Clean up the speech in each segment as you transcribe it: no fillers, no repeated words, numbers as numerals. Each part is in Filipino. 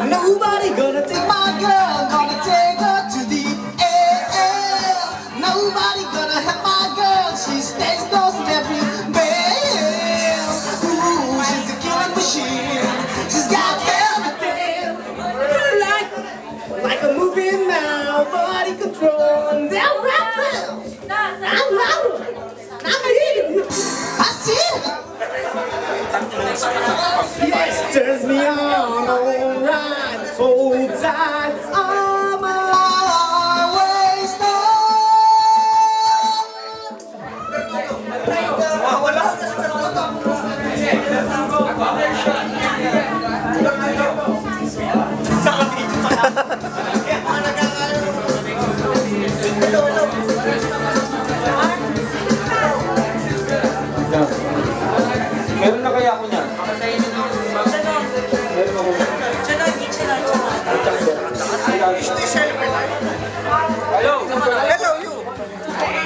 Nobody gonna take my girl, gonna take her to the air. Nobody gonna help my girl, she stays close to every bell. Ooh, she's a killing machine, she's got everything. Like a movie now, body control, and down right now. I see it. Yes, turns me on, alright, hold tight, I'm always meron na kaya ako niyan? Hello! Hello, you!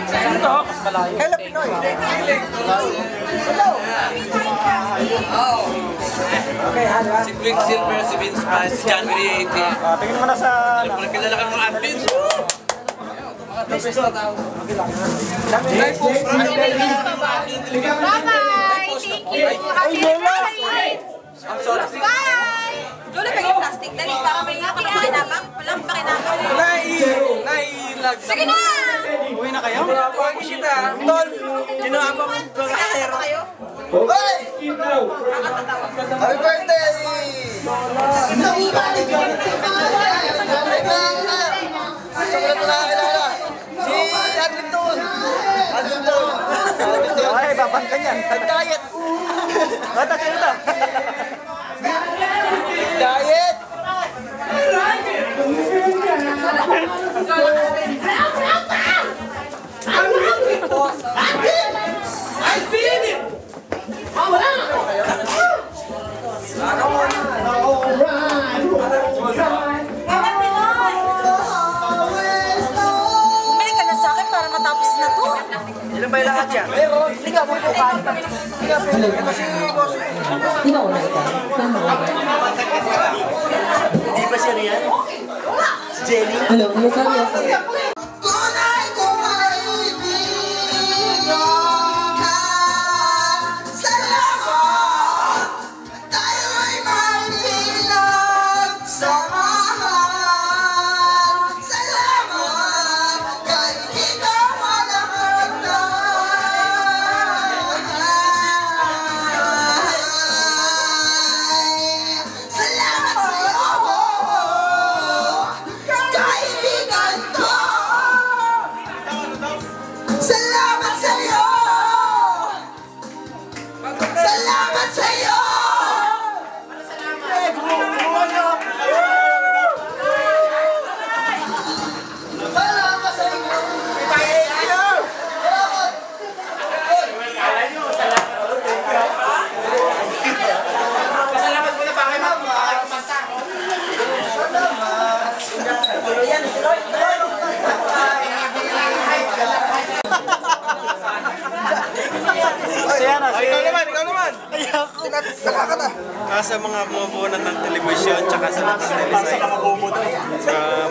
Sino to? Mas malayo. Hello, Pinoy! Hello! Okay, Si Quicksilver, si Vince Price, si January 18. tingin mo na sa... Alam mo na kilala ka ng admins. Mga tapos na tao. Bye-bye! I'm sorry. Bye! Lola, paging plastic. Dali, para may pakinabang. Walang pakinabang. Nailag. Sige na! Uwi na kayo? Pag kita, tol, ginawa mo mga kahero. Hey! Happy birthday! Nobody gonna take my girl. Gusto ko na ito nakakilala. Si Adminton. Ay, babangkan yan. Nag-diet. Bata sa'yo ito. Diet! I seen it! Bumili ka na sa akin para matapos na to. Ilan ba yung lahat yan? Meron. Hindi ka mo po kain. Hindi ka pwede. Ito si boss. Hindi ba siya riyan? Si Jenny? Hello, sorry. Ikaw naman. Nakakata. Sa mga bumubunan ng telebisyon tsaka sa lahat ng televisyon.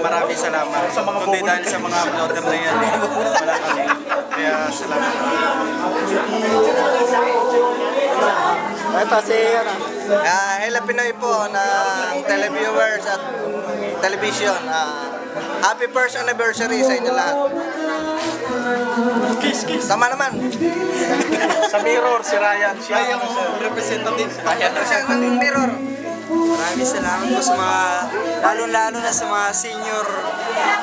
Maraming salamat. Kundi dahil sa mga uploader na yan, wala kami. Kaya salamat. Ito si... Hello Pinoy po ng televiewers at television. Happy first anniversary sa inyo lahat. Kiss. Sama naman. Sa Mirror, si Ryan. Siya yung representative. Representative Mirror. Maraming salamat po sa mga, lalo-lalo na sa mga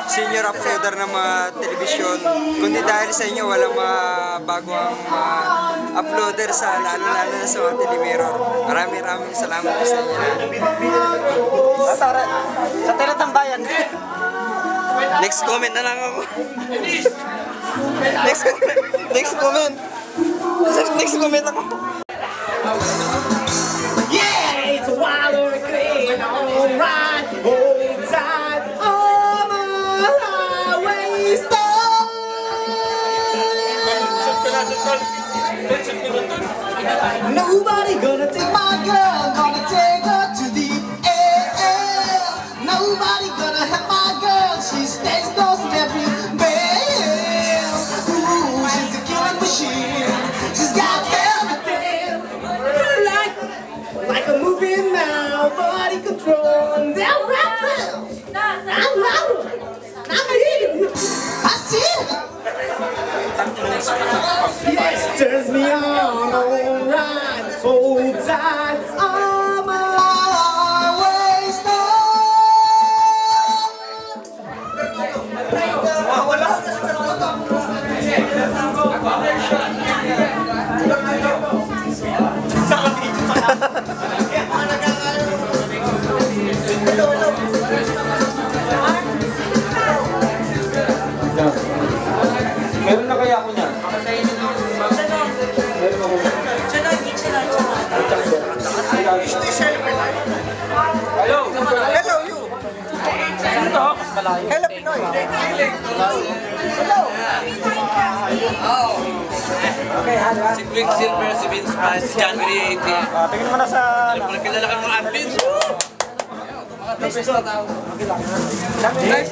senior uploader ng mga telebisyon. Kundi dahil sa inyo, walang mga bagong uploader sa lalo-lalo na sa mga telemirror. Maraming salamat po sa inyo. Sa Teletambayan. Next comment na lang ako. Next comment ako. Yeah, it's a wild hurricane, alright, hold tight, on my highway stone. Nobody gonna take my girl, gonna take her to the air. Nobody gonna help my girl. She stays close to every bell. Ooh, she's a killing machine. She's got everything. Like a movie now, body control. Down right now. I see it. Yes, turns me on, alright. Hold tight, I'm Always Meron na kaya ako niyan? Hello! Hello, you! Sino to? Mas malayo. Hello, Pinoy! Si Quicksilver, si Vince Price, January 18. Tingin mo na sa... Kilala ka mga athletes. Bye-bye! Thank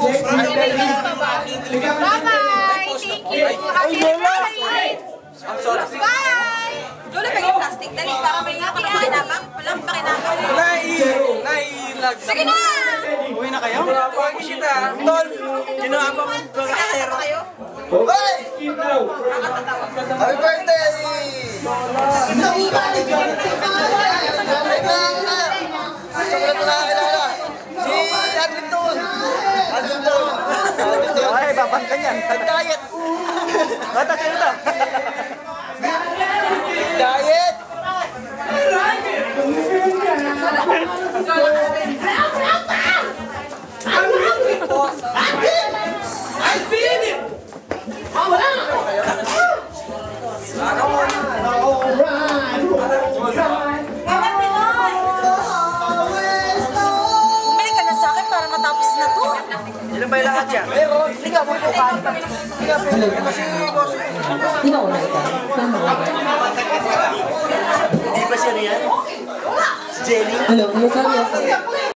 you! Happy anniversary! Bye! Lola, paging plastic. Dali, para may pakinabang. Walang pakinabang. Nailag. Sige na! Uwi na kayo? Tol, ginawa ko ang Kakatawa kayo? Happy birthday! Nobody gonna take my life. Gusto ko na ito nakakilala. Si Adminton. Adminton. Ay, babantan yan. Nag-diet. Bata, sino to? Diet. I feel it! Alright, Bumili ka na sa akin para matapos na to. Ilan ba yung lahat yan? Ikaw na ikaw. Di ba siya riyan? Hello, ano sabi?